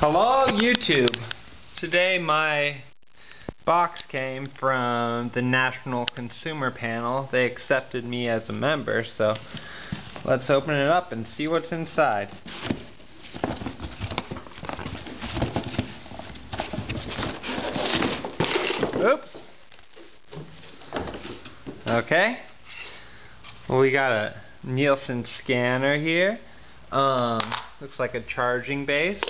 Hello YouTube! Today my box came from the National Consumer Panel. They accepted me as a member, so let's open it up and see what's inside. Oops! Okay. Well, we got a Nielsen scanner here. Looks like a charging base.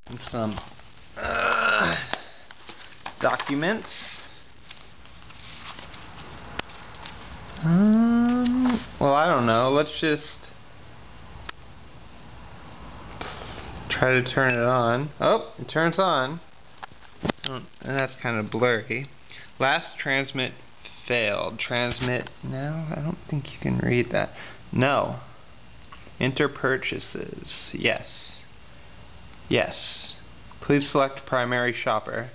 And some documents. Well, I don't know. Let's just try to turn it on. Oh, it turns on. And that's kind of blurry. Last transmit failed. Transmit now? I don't think you can read that. No. Enter purchases. Yes. Yes. Please select primary shopper.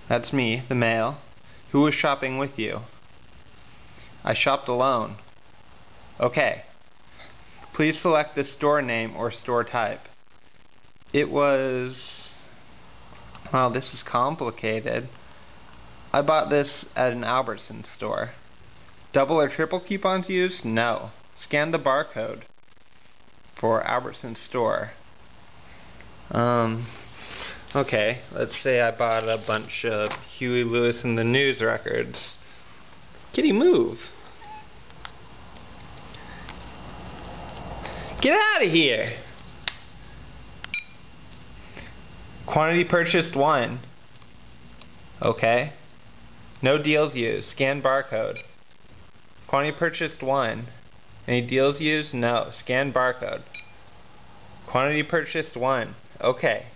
That's me, the male. Who was shopping with you? I shopped alone. Okay. Please select the store name or store type. It was... Wow, this is complicated. I bought this at an Albertsons store. Double or triple coupons used? No. Scan the barcode for Albertsons store. Okay, let's say I bought a bunch of Huey Lewis and the News records. Kitty, move! Get out of here! Quantity purchased 1. Okay. No deals used. Scan barcode. Quantity purchased 1. Any deals used? No. Scan barcode. Quantity purchased 1. Okay.